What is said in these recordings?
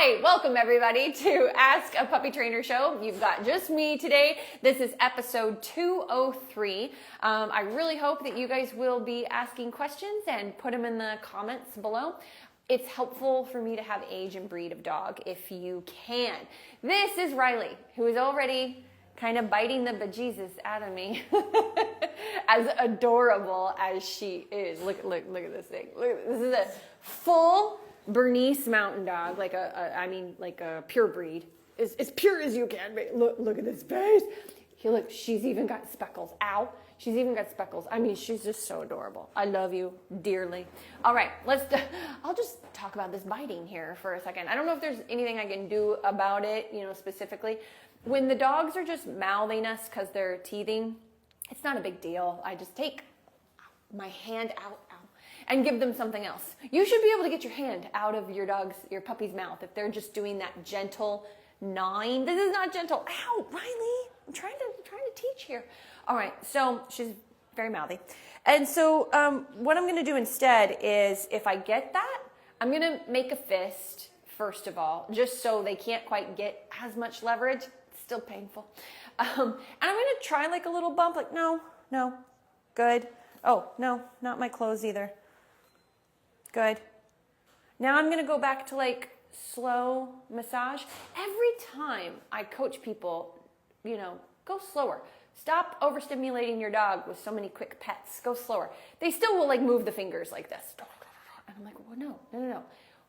Hi, welcome everybody to Ask a Puppy Trainer Show. You've got just me today. This is episode 203. I really hope that you guys will be asking questions and put them in the comments below. It's helpful for me to have age and breed of dog if you can. This is Riley, who is already kind of biting the bejesus out of me. As adorable as she is. Look at this thing. This is a full Bernese mountain dog, like a pure breed, as pure as you can be. Look at this face. She's even got speckles. Ow, she's even got speckles. I mean, she's just so adorable. I love you dearly. All right, I'll just talk about this biting here for a second. I don't know if there's anything I can do about it, specifically. When the dogs are just mouthing us because they're teething, it's not a big deal. I just take my hand out and give them something else. You should be able to get your hand out of your puppy's mouth if they're just doing that gentle gnawing. This is not gentle. Ow, Riley, I'm trying to teach here. All right, so she's very mouthy. And so what I'm gonna do instead is, if I get that, I'm gonna make a fist, first of all, just so they can't quite get as much leverage. It's still painful. And I'm gonna try like a little bump, like no, good. Oh, no, not my clothes either. Good. Now I'm going to go back to like slow massage. Every time I coach people, go slower. Stop overstimulating your dog with so many quick pets. Go slower. They still will like move the fingers like this. And I'm like, well, no.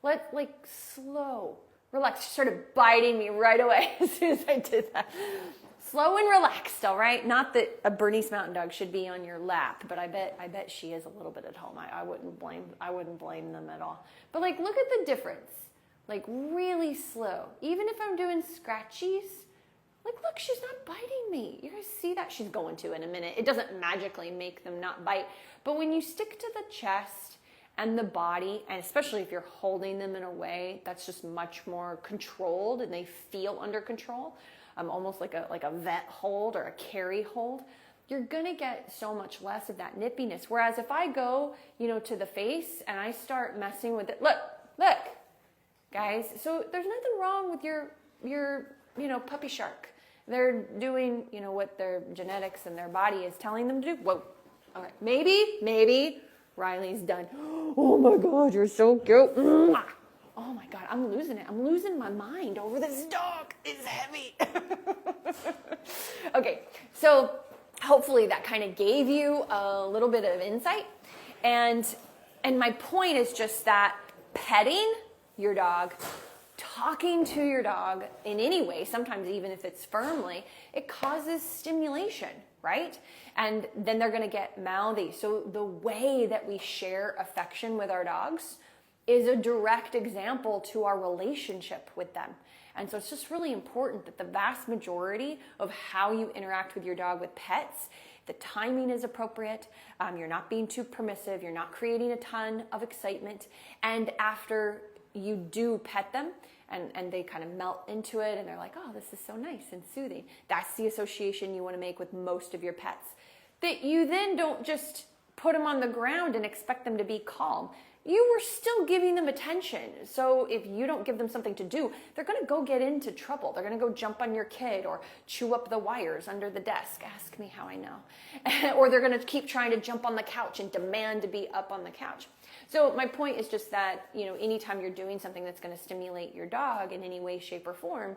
Let slow, relax. She started biting me right away as soon as I did that. Slow and relaxed, all right? Not that a Bernese Mountain Dog should be on your lap, but I bet she is a little bit at home. I wouldn't blame them at all. But look at the difference. Really slow. Even if I'm doing scratchies, look, she's not biting me. You guys see that? She's going to in a minute. It doesn't magically make them not bite. But when you stick to the chest and the body, and especially if you're holding them in a way that's just much more controlled and they feel under control, almost like a vet hold or a carry hold, you're gonna get so much less of that nippiness. Whereas if I go, to the face and I start messing with it, look, guys. So there's nothing wrong with your puppy shark. They're doing, what their genetics and their body is telling them to do. Whoa, all right, maybe Riley's done. Oh my God, you're so cute. Oh my God, I'm losing it. I'm losing my mind over this dog. It's heavy. Okay, so hopefully that kind of gave you a little bit of insight. And my point is just that petting your dog, talking to your dog in any way, sometimes even if it's firmly, it causes stimulation, right? And then they're gonna get mouthy. So the way that we share affection with our dogs is a direct example to our relationship with them. And so it's just really important that the vast majority of how you interact with your dog with pets, the timing is appropriate, you're not being too permissive, you're not creating a ton of excitement, and after you do pet them, and they kind of melt into it, and they're like, oh, this is so nice and soothing. That's the association you want to make with most of your pets. That you then don't just put them on the ground and expect them to be calm. You were still giving them attention. So if you don't give them something to do, they're going to go get into trouble. They're going to go jump on your kid or chew up the wires under the desk. Ask me how I know. Or they're going to keep trying to jump on the couch and demand to be up on the couch. So my point is just that, anytime you're doing something that's going to stimulate your dog in any way, shape, or form,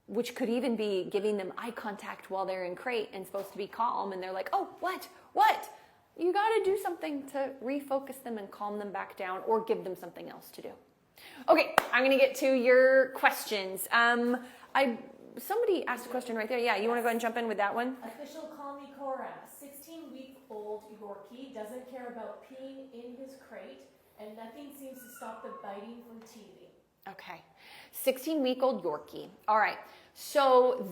which could even be giving them eye contact while they're in crate and supposed to be calm, and they're like, oh, what? You got to do something to refocus them and calm them back down, or give them something else to do. Okay, I'm going to get to your questions. Somebody asked a question right there. Yeah, you want to go ahead and jump in with that one? Official Call Me Cora, 16-week-old Yorkie, doesn't care about peeing in his crate, and nothing seems to stop the biting from teething. Okay, 16-week-old Yorkie. All right, so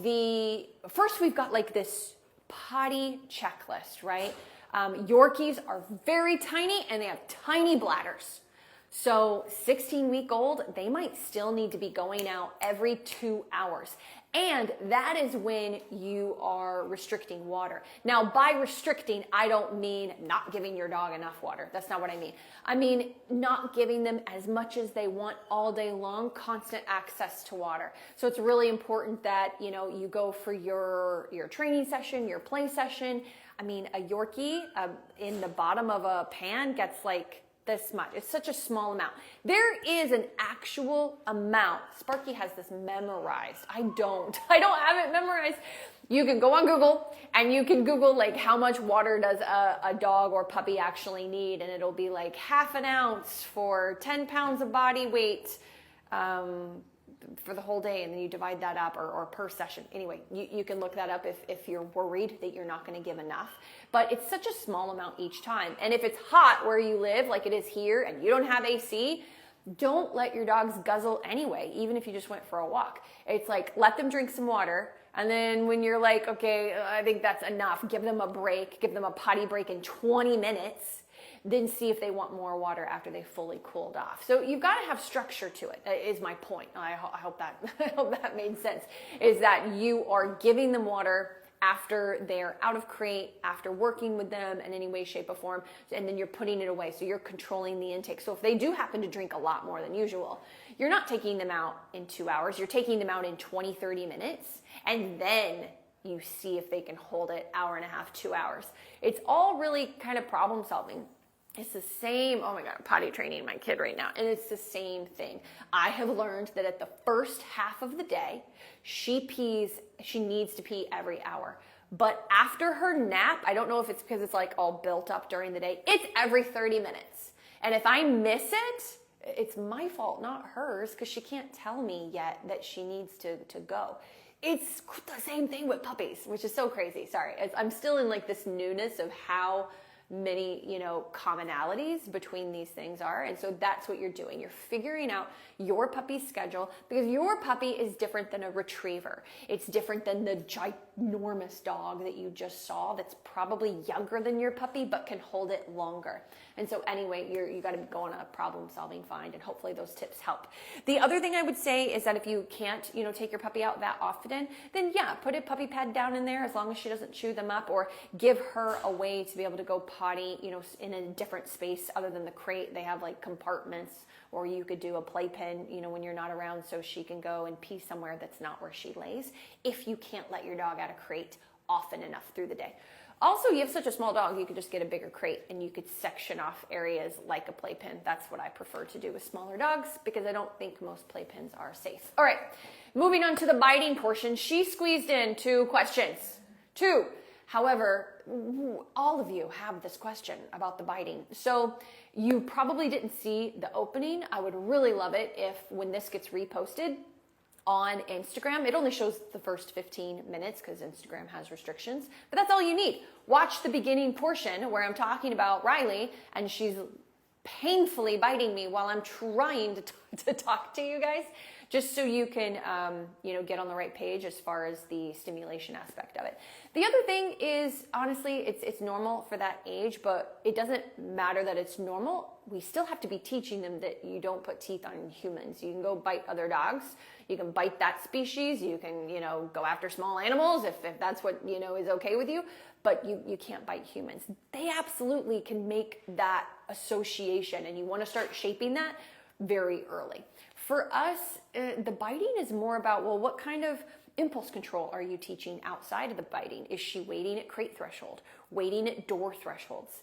first we've got this potty checklist, right? Yorkies are very tiny and they have tiny bladders. So 16-week-old, they might still need to be going out every 2 hours. And that is when you are restricting water. Now, by restricting, I don't mean not giving your dog enough water. That's not what I mean. I mean not giving them as much as they want all day long, constant access to water. So it's really important that, you go for your training session, your play session. I mean, a Yorkie in the bottom of a pan gets like this much. It's such a small amount. There is an actual amount. Sparky has this memorized. I don't have it memorized. You can go on Google and you can Google like how much water does a dog or puppy actually need, and it'll be like half an ounce for 10 pounds of body weight for the whole day, and then you divide that up or per session. Anyway, you can look that up if you're worried that you're not going to give enough. But it's such a small amount each time. And if it's hot where you live, like it is here, and you don't have AC, don't let your dogs guzzle anyway, even if you just went for a walk. It's like, let them drink some water. And then when you're like, okay, I think that's enough, give them a break, give them a potty break in 20 minutes. Then see if they want more water after they fully cooled off. So you've got to have structure to it, is my point. I hope that made sense, is that you are giving them water after they're out of crate, after working with them in any way, shape, or form, and then you're putting it away. So you're controlling the intake. So if they do happen to drink a lot more than usual, you're not taking them out in 2 hours. You're taking them out in 20, 30 minutes, and then you see if they can hold it hour and a half, 2 hours. It's all really kind of problem solving. It's the same, oh my God, I'm potty training my kid right now. And it's the same thing. I have learned that at the first half of the day, she needs to pee every hour. But after her nap, I don't know if it's because it's like all built up during the day, it's every 30 minutes. And if I miss it, it's my fault, not hers, because she can't tell me yet that she needs to go. It's the same thing with puppies, which is so crazy. Sorry, I'm still in like this newness of how many, commonalities between these things are. And so that's what you're doing. You're figuring out your puppy's schedule, because your puppy is different than a retriever. It's different than the ginormous dog that you just saw that's probably younger than your puppy but can hold it longer. And so anyway, you got to go on a problem solving find, and hopefully those tips help. The other thing I would say is that if you can't, take your puppy out that often, then yeah, put a puppy pad down in there as long as she doesn't chew them up, or give her a way to be able to go potty, in a different space other than the crate. They have like compartments, or you could do a playpen, when you're not around, so she can go and pee somewhere that's not where she lays, if you can't let your dog out of crate often enough through the day. Also, you have such a small dog, you could just get a bigger crate and you could section off areas like a playpen. That's what I prefer to do with smaller dogs, because I don't think most playpens are safe. All right, moving on to the biting portion. She squeezed in 2 questions. 2. However, all of you have this question about the biting. So you probably didn't see the opening. I would really love it if, when this gets reposted on Instagram, it only shows the first 15 minutes because Instagram has restrictions, but that's all you need. Watch the beginning portion where I'm talking about Riley and she's painfully biting me while I'm trying to talk to you guys, just so you can, get on the right page as far as the stimulation aspect of it. The other thing is, honestly, it's normal for that age, but it doesn't matter that it's normal. We still have to be teaching them that you don't put teeth on humans. You can go bite other dogs. You can bite that species. You can, go after small animals if that's what, is okay with you, but you can't bite humans. They absolutely can make that association, and you want to start shaping that very early. For us, the biting is more about, well, what kind of impulse control are you teaching outside of the biting? Is she waiting at crate threshold, waiting at door thresholds,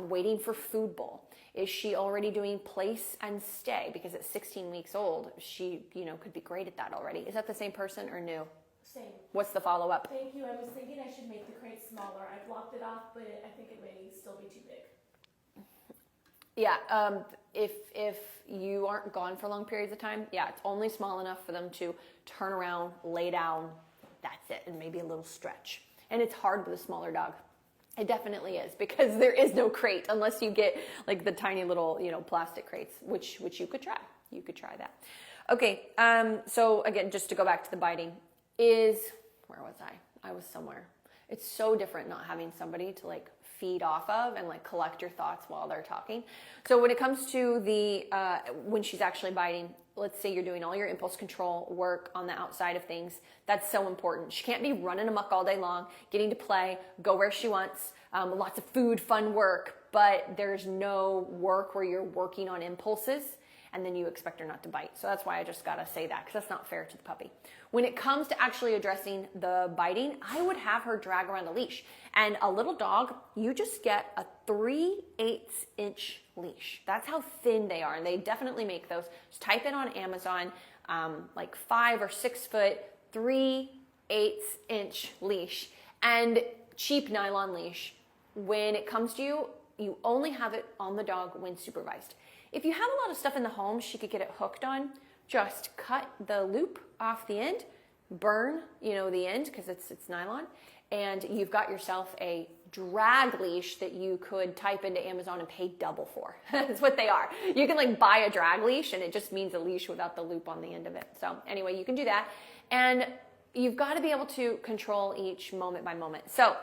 waiting for food bowl? Is she already doing place and stay? Because at 16 weeks old, she, could be great at that already. Is that the same person or new? Same. What's the follow-up? Thank you. I was thinking I should make the crate smaller. I blocked it off, but I think it may still be too big. Yeah, if you aren't gone for long periods of time, yeah, it's only small enough for them to turn around, lay down, that's it, and maybe a little stretch. And it's hard with a smaller dog. It definitely is, because there is no crate unless you get like the tiny little, plastic crates, which you could try. You could try that. Okay, so again, just to go back to the biting, where was I? I was somewhere. It's so different not having somebody to like feed off of and like collect your thoughts while they're talking. So when it comes to the, when she's actually biting, let's say you're doing all your impulse control work on the outside of things, that's so important. She can't be running amok all day long, getting to play, go where she wants, lots of food, fun work, but there's no work where you're working on impulses and then you expect her not to bite. So that's why I just gotta say that, because that's not fair to the puppy. When it comes to actually addressing the biting, I would have her drag around a leash. And a little dog, you just get a 3/8 inch leash. That's how thin they are, and they definitely make those. Just type it on Amazon, like 5 or 6 foot, 3/8 inch leash, and cheap nylon leash. When it comes to you, you only have it on the dog when supervised. If you have a lot of stuff in the home she could get it hooked on, just cut the loop off the end, burn, the end because it's nylon, and you've got yourself a drag leash that you could type into Amazon and pay double for. That's what they are. You can like buy a drag leash and it just means a leash without the loop on the end of it. So anyway, you can do that. And you've got to be able to control each moment by moment. So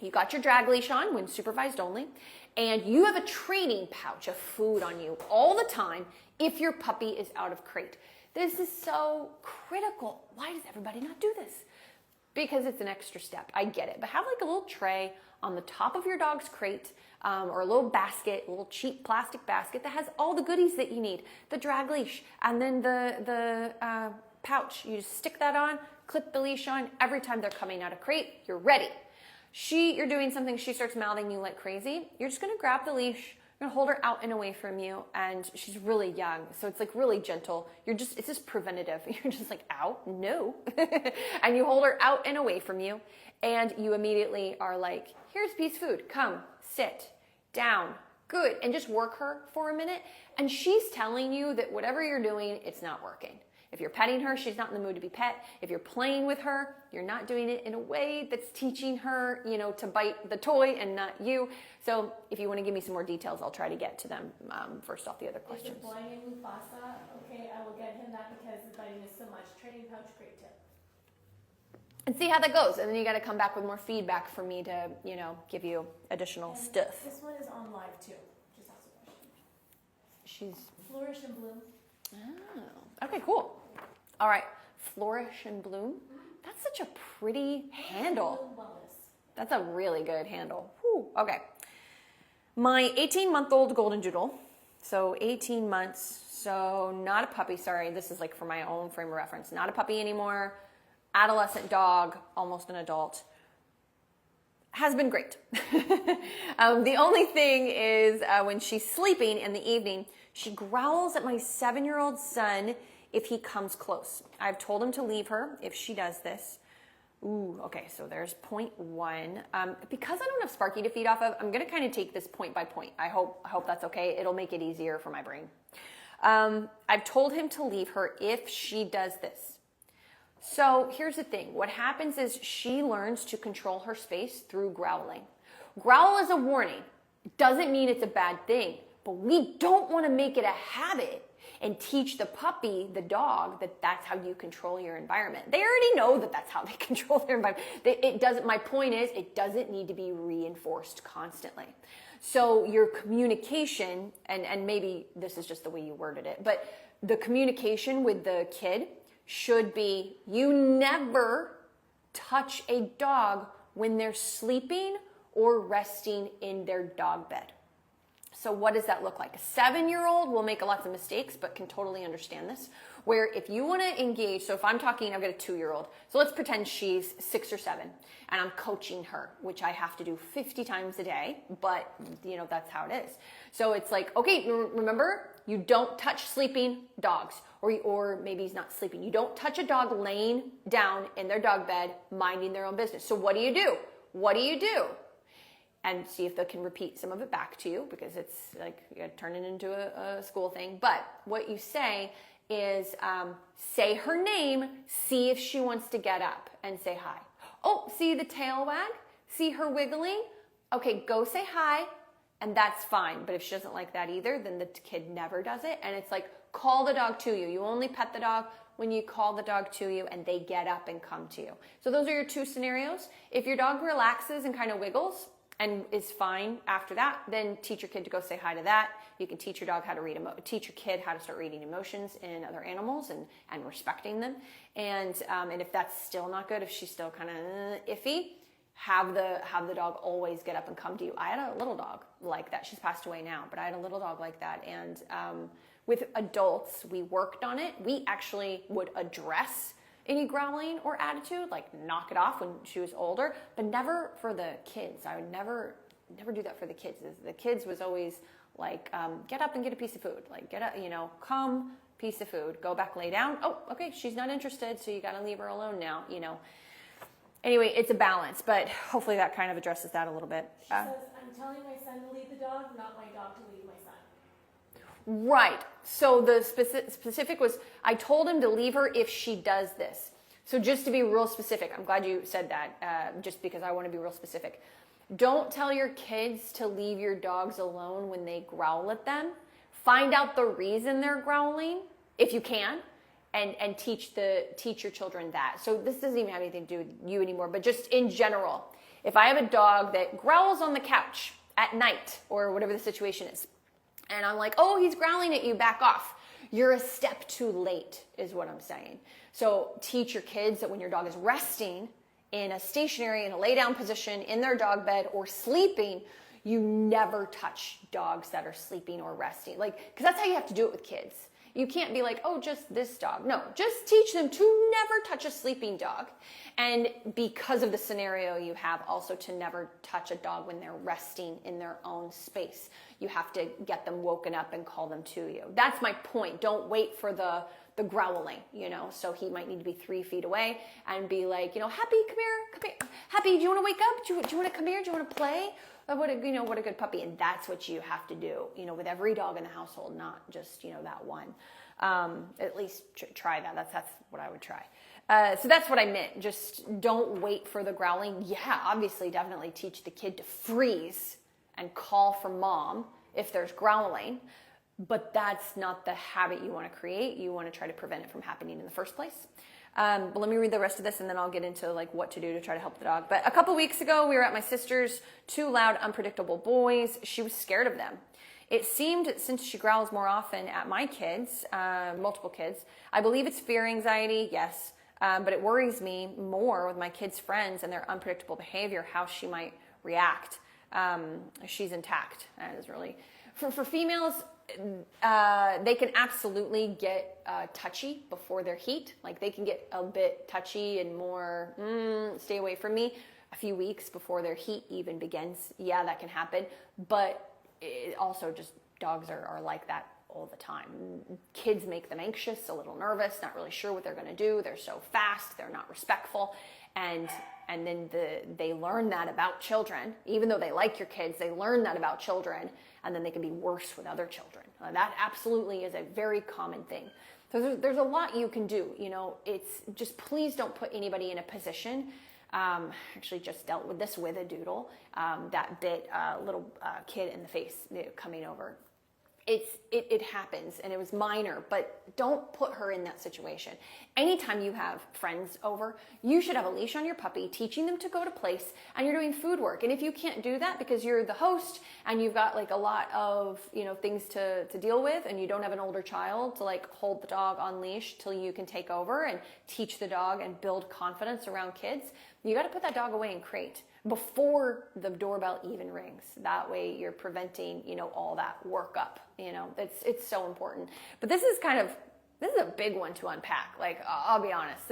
you got your drag leash on when supervised only, and you have a training pouch of food on you all the time if your puppy is out of crate. This is so critical. Why does everybody not do this? Because it's an extra step. I get it. But have like a little tray on the top of your dog's crate, or a little basket, a little cheap plastic basket that has all the goodies that you need. The drag leash, and then the pouch. You just stick that on, clip the leash on. Every time they're coming out of crate, you're ready. You're doing something, she starts mouthing you like crazy. You're just gonna grab the leash, you're gonna hold her out and away from you, and she's really young, so it's like really gentle. It's just preventative. You're just like, ow, no. And you hold her out and away from you, and you immediately are like, here's a piece of food, come, sit, down, good, and just work her for a minute. And she's telling you that whatever you're doing, it's not working. If you're petting her, she's not in the mood to be pet. If you're playing with her, you're not doing it in a way that's teaching her, to bite the toy and not you. So if you want to give me some more details, I'll try to get to them first off the other questions. Is the boy named Mufasa? Okay, I will get him that because the biting is so much. Training pouch, great tip. And see how that goes. And then you got to come back with more feedback for me to, give you additional stuff. This one is on live too. Just ask a question. She's... Flourish and bloom. Oh, okay, cool. All right, Flourish and Bloom. That's such a pretty handle. That's a really good handle. Whew. Okay. My 18-month-old Goldendoodle, so 18 months, so not a puppy, sorry, this is like for my own frame of reference, not a puppy anymore, adolescent dog, almost an adult, has been great. The only thing is when she's sleeping in the evening, she growls at my 7-year-old son if he comes close. I've told him to leave her if she does this. Ooh, okay, so there's point 1. Because I don't have Sparky to feed off of, I'm gonna kind of take this point by point. I hope that's okay. It'll make it easier for my brain. I've told him to leave her if she does this. So here's the thing. What happens is she learns to control her space through growling. Growl is a warning. It doesn't mean it's a bad thing, but we don't want to make it a habit and teach the puppy, the dog, that that's how you control your environment. They already know that that's how they control their environment. My point is, it doesn't need to be reinforced constantly. So your communication, and maybe this is just the way you worded it, but the communication with the kid should be, you never touch a dog when they're sleeping or resting in their dog bed. So what does that look like? A 7-year-old will make lots of mistakes, but can totally understand this. Where if you want to engage, so if I'm talking, I've got a 2-year-old. So let's pretend she's 6 or 7 and I'm coaching her, which I have to do 50 times a day, but that's how it is. So it's like, okay, remember, you don't touch sleeping dogs, or maybe he's not sleeping. You don't touch a dog laying down in their dog bed, minding their own business. So what do you do? What do you do? And see if they can repeat some of it back to you, because it's like you gotta turn it into a school thing. But what you say is say her name, see if she wants to get up and say hi. Oh, see the tail wag? See her wiggling? Okay, go say hi, and that's fine. But if she doesn't like that either, then the kid never does it. And it's like, call the dog to you. You only pet the dog when you call the dog to you and they get up and come to you. So those are your 2 scenarios. If your dog relaxes and kind of wiggles, and is fine after that, then teach your kid to go say hi to that. You can teach your dog how to read, teach your kid how to start reading emotions in other animals and respecting them. And if that's still not good, if she's still kind of iffy, have the dog always get up and come to you. I had a little dog like that. She's passed away now, but I had a little dog like that. And with adults, we worked on it. We actually would address any growling or attitude, like knock it off when she was older, but never for the kids. I would never do that for the kids. The kids was always like, get up and get a piece of food. Like, get up, come, piece of food, go back, lay down. Oh, okay, she's not interested, so you got to leave her alone now, Anyway, it's a balance, but hopefully that kind of addresses that a little bit. She says, I'm telling my son to leave the dog, not my dog to leave my son. Right. So the specific was, I told him to leave her if she does this. So just to be real specific, I'm glad you said that, just because I want to be real specific. Don't tell your kids to leave your dogs alone when they growl at them. Find out the reason they're growling, if you can, and teach your children that. So this doesn't even have anything to do with you anymore, but just in general. If I have a dog that growls on the couch at night or whatever the situation is, and I'm like, oh, he's growling at you, back off. You're a step too late, is what I'm saying. So teach your kids that when your dog is resting in a stationary, in a lay down position, in their dog bed, or sleeping, you never touch dogs that are sleeping or resting. Because that's how you have to do it with kids. You can't be like, oh, just this dog. No, just teach them to never touch a sleeping dog. And because of the scenario you have, also to never touch a dog when they're resting in their own space. You have to get them woken up and call them to you. That's my point. Don't wait for the growling, So he might need to be 3 feet away and be like, Happy, come here. Happy, do you want to wake up? Do you want to come here? Do you want to play? What a good puppy. And that's what you have to do, with every dog in the household, not just, that one. At least try that. That's what I would try. So that's what I meant. Just don't wait for the growling. Yeah, obviously, definitely teach the kid to freeze and call for mom if there's growling. But that's not the habit you want to create. You want to try to prevent it from happening in the first place. But let me read the rest of this and then I'll get into what to do to try to help the dog. But a couple weeks ago, we were at my sister's, 2 loud, unpredictable boys. She was scared of them. It seemed, since she growls more often at my kids, multiple kids, I believe it's fear anxiety, yes. But it worries me more with my kids' friends and their unpredictable behavior, how she might react. She's intact. That is really, for females, they can absolutely get touchy before their heat. Like they can get a bit touchy and more, stay away from me a few weeks before their heat even begins. Yeah, that can happen. But it also just dogs are like that all the time. Kids make them anxious, a little nervous, not really sure what they're going to do. They're so fast. They're not respectful. And then they learn that about children. Even though they like your kids, they learn that about children, and then they can be worse with other children. That absolutely is a very common thing. So there's a lot you can do. It's just, please don't put anybody in a position. Actually just dealt with this with a doodle that bit a little kid in the face coming over. It happens, and it was minor, but don't put her in that situation. Anytime you have friends over, you should have a leash on your puppy, teaching them to go to place, and you're doing food work. And if you can't do that because you're the host and you've got a lot of things to deal with, and you don't have an older child to hold the dog on leash till you can take over and teach the dog and build confidence around kids, you got to put that dog away in crate before the doorbell even rings. That way you're preventing, all that workup. It's so important. But this is a big one to unpack. I'll be honest,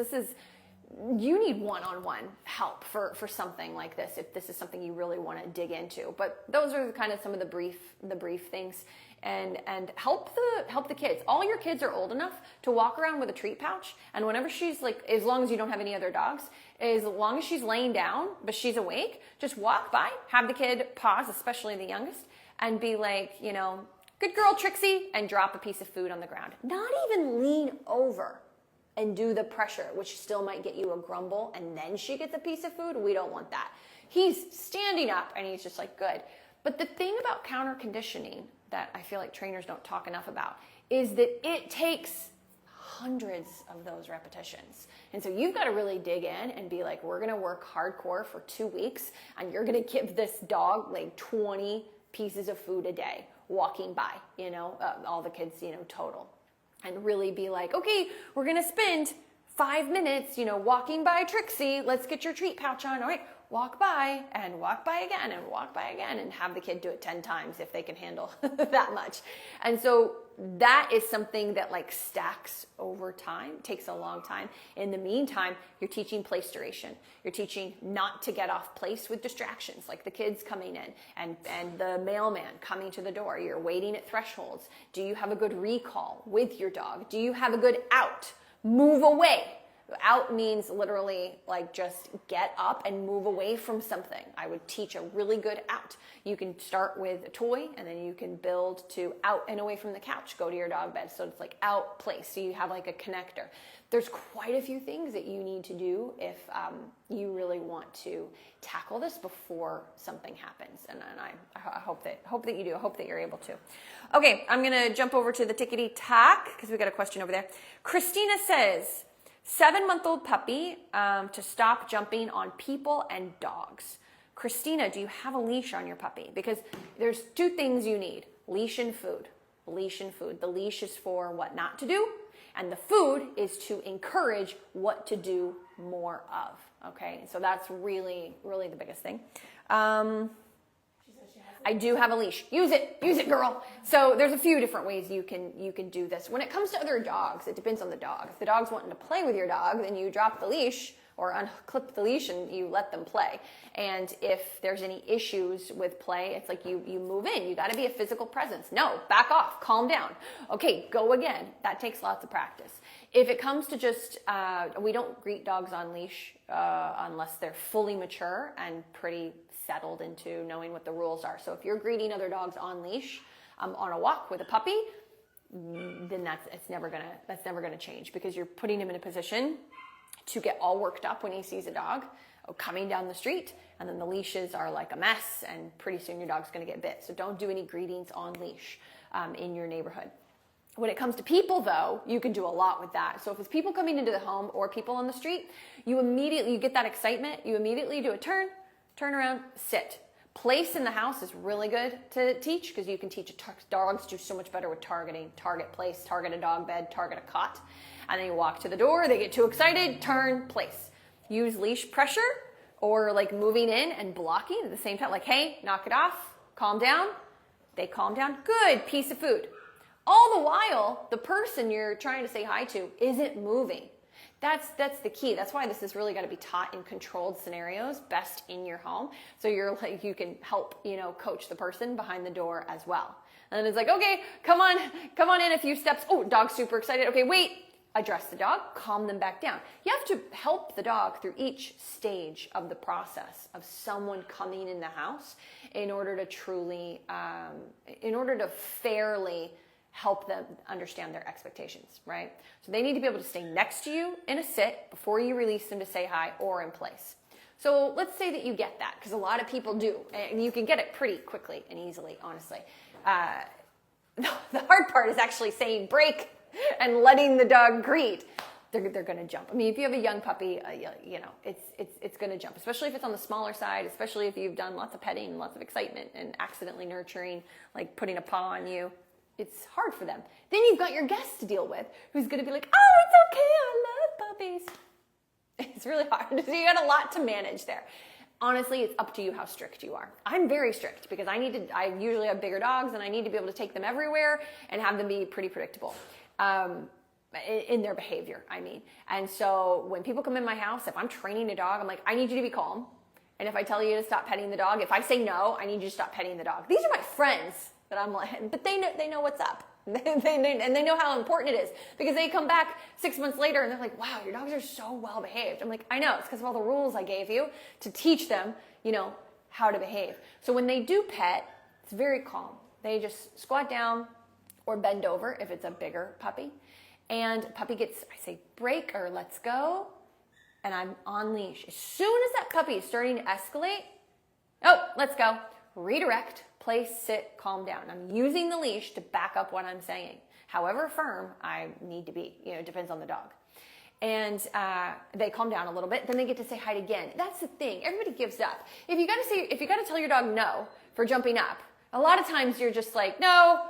you need one-on-one help for something like this, if this is something you really want to dig into. But those are some of the brief things. And help the kids. All your kids are old enough to walk around with a treat pouch, and whenever she's as long as you don't have any other dogs, as long as she's laying down but she's awake, just walk by, have the kid pause, especially the youngest, and be like, good girl, Trixie, and drop a piece of food on the ground. Not even lean over and do the pressure, which still might get you a grumble, and then she gets a piece of food. We don't want that. He's standing up and he's just good. But the thing about counter conditioning that I feel like trainers don't talk enough about is that it takes hundreds of those repetitions. And so you've got to really dig in and be like, we're going to work hardcore for 2 weeks, and you're going to give this dog like 20 pieces of food a day walking by, all the kids, total. And really be like, okay, we're going to spend 5 minutes, walking by Trixie. Let's get your treat pouch on. All right, walk by and walk by again and walk by again, and have the kid do it 10 times if they can handle that much. And so that is something that like stacks over time, takes a long time. In the meantime, you're teaching place duration. You're teaching not to get off place with distractions, like the kids coming in and the mailman coming to the door. You're waiting at thresholds. Do you have a good recall with your dog? Do you have a good out? Move away. Out means literally like just get up and move away from something. I would teach a really good out. You can start with a toy, and then you can build to out and away from the couch. Go to your dog bed. So it's like out place. So you have like a connector. There's quite a few things that you need to do if you really want to tackle this before something happens. And I hope that you do. I hope that you're able to. Okay, I'm going to jump over to the tickety tack because we got a question over there. Christina says, 7-month-old puppy to stop jumping on people and dogs. Christina, do you have a leash on your puppy? Because there's 2 things you need: leash and food. Leash and food. The leash is for what not to do, and the food is to encourage what to do more of. Okay, so that's really, really the biggest thing. I do have a leash. Use it, girl. So there's a few different ways you can do this. When it comes to other dogs, it depends on the dog. If the dog's wanting to play with your dog, then you drop the leash or unclip the leash and you let them play. And if there's any issues with play, it's like you move in. You got to be a physical presence. No, back off, calm down. Okay, go again. That takes lots of practice. If it comes to just, we don't greet dogs on leash unless they're fully mature and pretty settled into knowing what the rules are. So if you're greeting other dogs on leash on a walk with a puppy, then that's never gonna change, because you're putting him in a position to get all worked up when he sees a dog coming down the street, and then the leashes are like a mess, and pretty soon your dog's gonna get bit. So don't do any greetings on leash in your neighborhood. When it comes to people, though, you can do a lot with that. So if it's people coming into the home or people on the street, you get that excitement, you immediately do a turn around, sit. Place in the house is really good to teach, because you can teach dogs do so much better with targeting. Target place, target a dog bed, target a cot. And then you walk to the door, they get too excited, turn, place. Use leash pressure or like moving in and blocking at the same time. Like, hey, knock it off, calm down. They calm down, good, piece of food. All the while, the person you're trying to say hi to isn't moving. That's the key. That's why this has really got to be taught in controlled scenarios, best in your home. So you can help, coach the person behind the door as well. And then it's like, okay, come on in a few steps. Oh, dog's super excited. Okay, wait. Address the dog, calm them back down. You have to help the dog through each stage of the process of someone coming in the house in order to fairly help them understand their expectations, right? So they need to be able to stay next to you in a sit before you release them to say hi, or in place. So let's say that you get that, because a lot of people do, and you can get it pretty quickly and easily, honestly. The hard part is actually saying break and letting the dog greet. They're going to jump. I mean, if you have a young puppy, it's going to jump, especially if it's on the smaller side, especially if you've done lots of petting and lots of excitement and accidentally nurturing, like putting a paw on you. It's hard for them. Then you've got your guest to deal with, who's going to be like, oh, it's okay, I love puppies. It's really hard. So you got a lot to manage there. Honestly, it's up to you how strict you are. I'm very strict, because I usually have bigger dogs, and I need to be able to take them everywhere and have them be pretty predictable in their behavior, I mean. And so when people come in my house, if I'm training a dog, I'm like, I need you to be calm. And if I tell you to stop petting the dog, if I say no, I need you to stop petting the dog. These are my friends that I'm like, but they know what's up. And they know how important it is, because they come back 6 months later and they're like, wow, your dogs are so well behaved. I'm like, I know, it's because of all the rules I gave you to teach them, how to behave. So when they do pet, it's very calm. They just squat down or bend over if it's a bigger puppy. And puppy gets, I say, break or let's go. And I'm on leash. As soon as that puppy is starting to escalate, oh, let's go. Redirect, place, sit, calm down. I'm using the leash to back up what I'm saying. However firm I need to be, it depends on the dog. And they calm down a little bit, then they get to say hi again. That's the thing. Everybody gives up. If you got to tell your dog no for jumping up, a lot of times you're just like, no,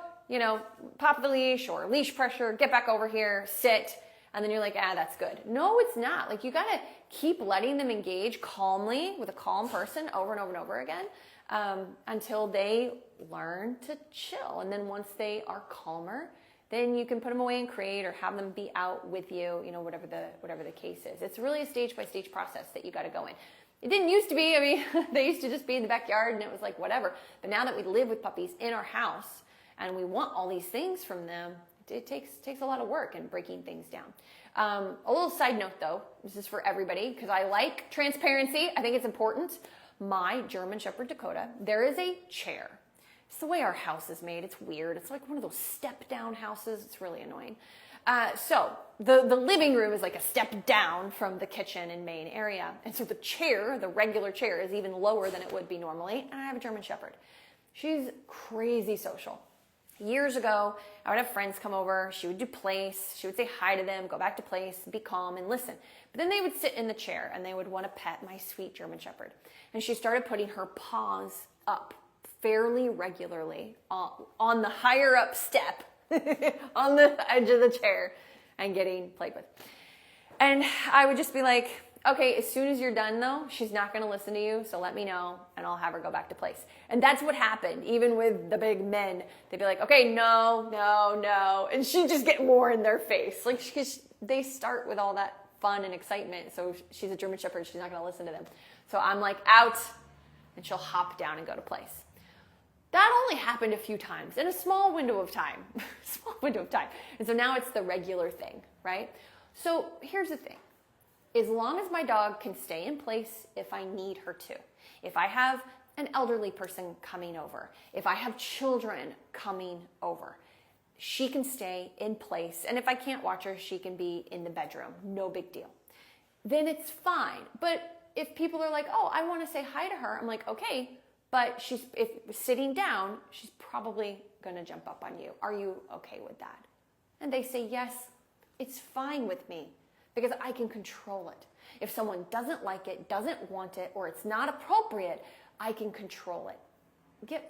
pop the leash or leash pressure, get back over here, sit. And then you're like, that's good. No, it's not. Like, you got to keep letting them engage calmly with a calm person over and over and over again until they learn to chill. And then once they are calmer, then you can put them away and crate or have them be out with you, whatever the case is. It's really a stage-by-stage process that you got to go in. It didn't used to be. I mean, they used to just be in the backyard and it was like whatever. But now that we live with puppies in our house and we want all these things from them, it takes a lot of work in breaking things down. A little side note though, this is for everybody because I like transparency. I think it's important. My German Shepherd Dakota, there is a chair. It's the way our house is made. It's weird. It's like one of those step down houses. It's really annoying. So the living room is like a step down from the kitchen and main area. And so the chair, the regular chair, is even lower than it would be normally. And I have a German Shepherd. She's crazy social. Years ago, I would have friends come over. She would do place. She would say hi to them, go back to place, be calm and listen. But then they would sit in the chair and they would want to pet my sweet German Shepherd. And she started putting her paws up fairly regularly on the higher up step on the edge of the chair and getting played with. And I would just be like, okay, as soon as you're done though, she's not going to listen to you, so let me know and I'll have her go back to place. And that's what happened, even with the big men. They'd be like, okay, no. And she'd just get more in their face. Like, because they start with all that fun and excitement. So she's a German Shepherd, she's not going to listen to them. So I'm like, out, and she'll hop down and go to place. That only happened a few times in a small window of time. And so now it's the regular thing, right? So here's the thing. As long as my dog can stay in place if I need her to, if I have an elderly person coming over, if I have children coming over, she can stay in place. And if I can't watch her, she can be in the bedroom. No big deal. Then it's fine. But if people are like, oh, I want to say hi to her, I'm like, okay, but if sitting down, she's probably going to jump up on you. Are you okay with that? And they say, yes, it's fine with me. Because I can control it. If someone doesn't like it, doesn't want it, or it's not appropriate, I can control it.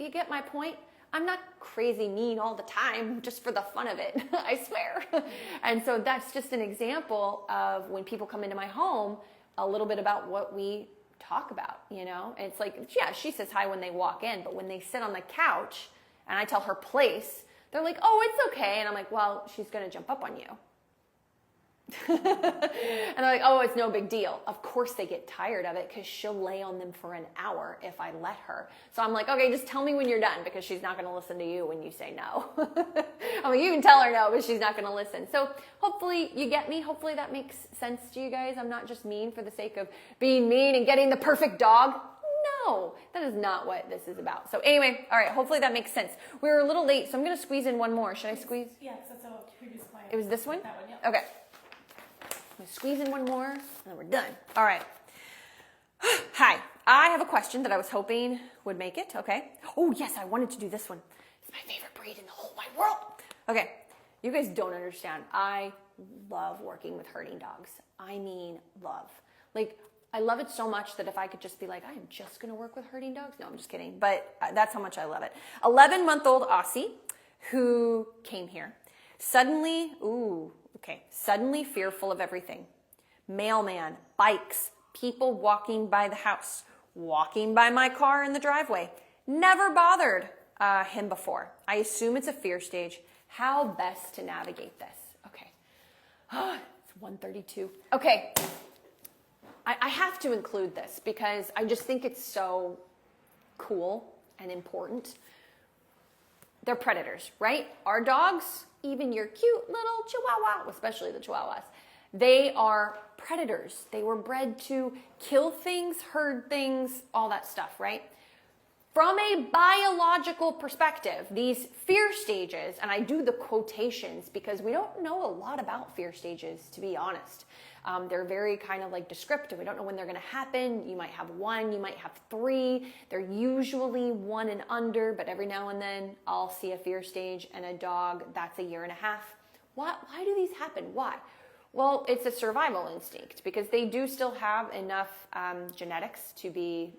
You get my point? I'm not crazy mean all the time just for the fun of it, I swear. And so that's just an example of when people come into my home, a little bit about what we talk about, And it's like, yeah, she says hi when they walk in, but when they sit on the couch and I tell her place, they're like, oh, it's okay. And I'm like, well, she's going to jump up on you. And they're like, oh, it's no big deal. Of course they get tired of it because she'll lay on them for an hour if I let her. So I'm like, okay, just tell me when you're done because she's not going to listen to you when you say no. I mean, you can tell her no, but she's not going to listen. So hopefully you get me. Hopefully that makes sense to you guys. I'm not just mean for the sake of being mean and getting the perfect dog. No, that is not what this is about. So anyway, all right, hopefully that makes sense. We were a little late, so I'm going to squeeze in one more. Should I squeeze? Yes, that's a previous client. It was this one? That one, yeah. Okay. I'm going to squeeze in one more, and then we're done. All right. Hi. I have a question that I was hoping would make it, okay? Oh, yes, I wanted to do this one. It's my favorite breed in the whole wide world. Okay. You guys don't understand. I love working with herding dogs. I mean, love. Like, I love it so much that if I could just be like, I am just going to work with herding dogs. No, I'm just kidding. But that's how much I love it. 11-month-old Aussie who came here. Suddenly fearful of everything. Mailman, bikes, people walking by the house, walking by my car in the driveway. Never bothered him before. I assume it's a fear stage. How best to navigate this? Okay. It's 1:32. Okay. I have to include this because I just think it's so cool and important. They're predators, right? Our dogs, even your cute little Chihuahua, especially the Chihuahuas, they are predators. They were bred to kill things, herd things, all that stuff, right? From a biological perspective, these fear stages, and I do the quotations because we don't know a lot about fear stages, to be honest. They're very kind of like descriptive. We don't know when they're going to happen. You might have one, you might have three. They're usually 1 and under, but every now and then I'll see a fear stage and a dog that's 1.5 years. Why do these happen? Why? Well, it's a survival instinct because they do still have enough genetics to be,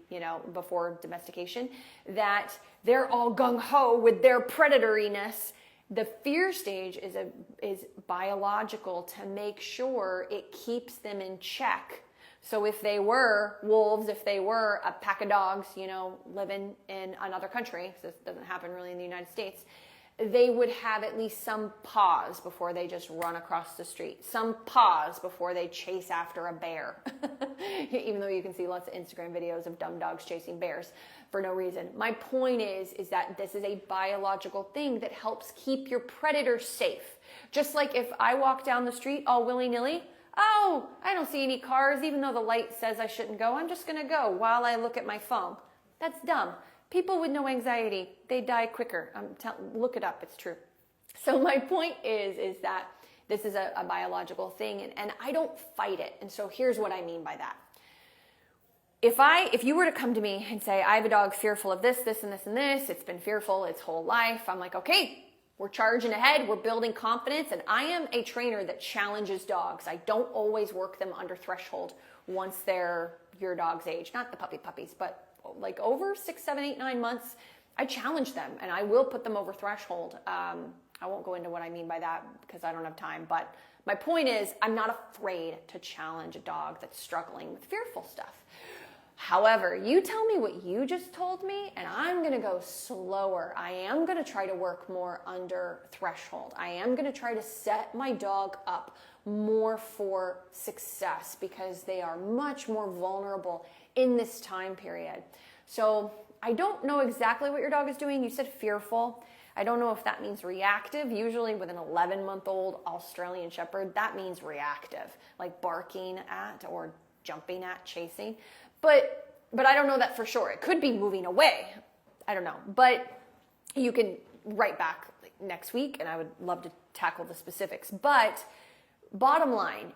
before domestication, that they're all gung-ho with their predatoriness. The fear stage is biological to make sure it keeps them in check. So if they were wolves, if they were a pack of dogs, living in another country, so this doesn't happen really in the United States, they would have at least some pause before they just run across the street. Some pause before they chase after a bear. Even though you can see lots of Instagram videos of dumb dogs chasing bears for no reason. My point is that this is a biological thing that helps keep your predator safe. Just like if I walk down the street all willy-nilly, oh, I don't see any cars, even though the light says I shouldn't go, I'm just gonna go while I look at my phone. That's dumb. People with no anxiety, they die quicker. Look it up, it's true. So my point is that this is a biological thing and I don't fight it. And so here's what I mean by that. If you were to come to me and say, I have a dog fearful of this, this, and this, and this, it's been fearful its whole life, I'm like, okay, we're charging ahead, we're building confidence, and I am a trainer that challenges dogs. I don't always work them under threshold once they're your dog's age, not the puppies, but like over 6, 7, 8, 9 months, I challenge them and I will put them over threshold. I won't go into what I mean by that because I don't have time, but my point is I'm not afraid to challenge a dog that's struggling with fearful stuff. However, you tell me what you just told me and I'm going to go slower. I am going to try to work more under threshold. I am going to try to set my dog up more for success because they are much more vulnerable in this time period. So I don't know exactly what your dog is doing. You said fearful. I don't know if that means reactive. Usually with an 11-month-old Australian Shepherd, that means reactive, like barking at or jumping at, chasing. But I don't know that for sure. It could be moving away. I don't know. But you can write back next week and I would love to tackle the specifics. But bottom line,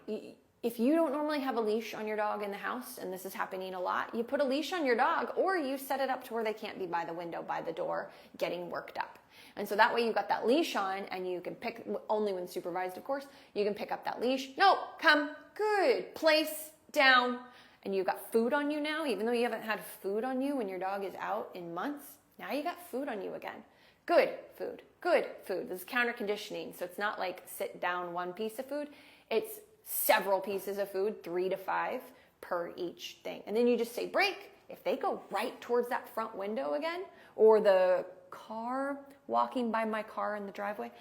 if you don't normally have a leash on your dog in the house, and this is happening a lot, you put a leash on your dog or you set it up to where they can't be by the window, by the door, getting worked up. And so that way you've got that leash on and you can pick, only when supervised of course, you can pick up that leash. No, come, good, place, down. And you've got food on you now, even though you haven't had food on you when your dog is out in months. Now you got food on you again. Good food, good food. This is counter conditioning. So it's not like sit down one piece of food. It's several pieces of food, 3 to 5 per each thing. And then you just say break. If they go right towards that front window again, or the car, walking by my car in the driveway,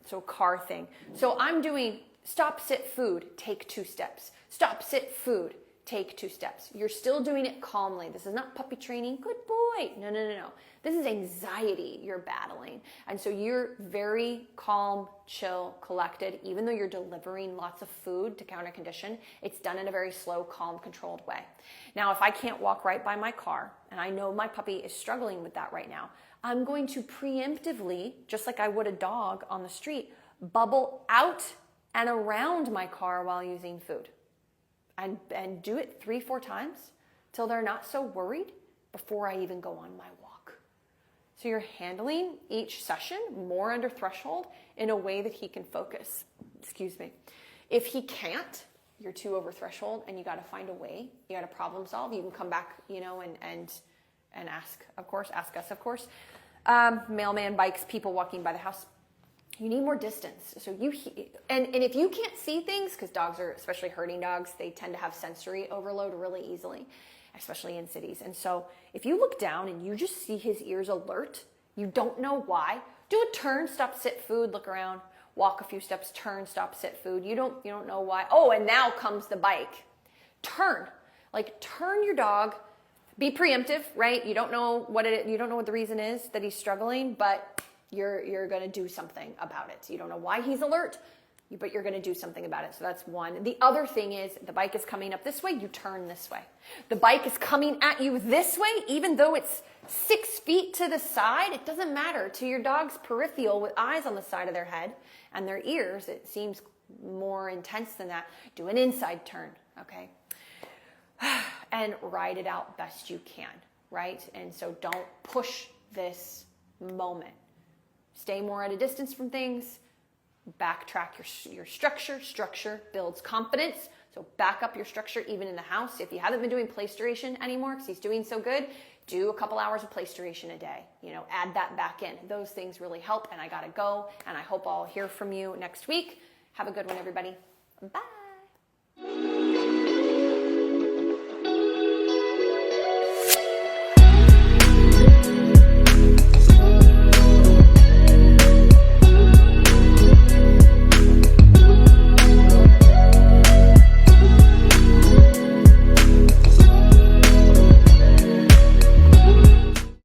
so car thing. So I'm doing stop, sit, food, take 2 steps. Stop, sit, food, take 2 steps. You're still doing it calmly. This is not puppy training. Good boy. No. This is anxiety you're battling. And so you're very calm, chill, collected, even though you're delivering lots of food to counter condition. It's done in a very slow, calm, controlled way. Now, if I can't walk right by my car and I know my puppy is struggling with that right now, I'm going to preemptively, just like I would a dog on the street, bubble out and around my car while using food. And do it 3-4 times till they're not so worried before I even go on my walk. So you're handling each session more under threshold in a way that he can focus. Excuse me. If he can't, you're too over threshold and you got to find a way. You got to problem solve. You can come back, and ask us, of course. Mailman, bikes, people walking by the house. You need more distance. So and if you can't see things, because dogs are, especially herding dogs, they tend to have sensory overload really easily, especially in cities. And so if you look down and you just see his ears alert, you don't know why, do a turn, stop, sit, food, look around, walk a few steps, turn, stop, sit, food. You don't know why. Oh, and now comes the bike. Turn your dog. Be preemptive, right? You don't know what the reason is that he's struggling, but you're going to do something about it. You don't know why he's alert. but you're going to do something about it. So that's one. The other thing is the bike is coming up this way, you turn this way. The bike is coming at you this way, even though it's 6 feet to the side, it doesn't matter. To your dog's peripheral with eyes on the side of their head and their ears, it seems more intense than that. Do an inside turn, okay? And ride it out best you can, right? And so don't push this moment. Stay more at a distance from things. Backtrack your structure. Structure builds confidence. So back up your structure even in the house. If you haven't been doing play duration anymore because he's doing so good, do a couple hours of play duration a day. Add that back in. Those things really help, and I gotta go, and I hope I'll hear from you next week. Have a good one, everybody. Bye.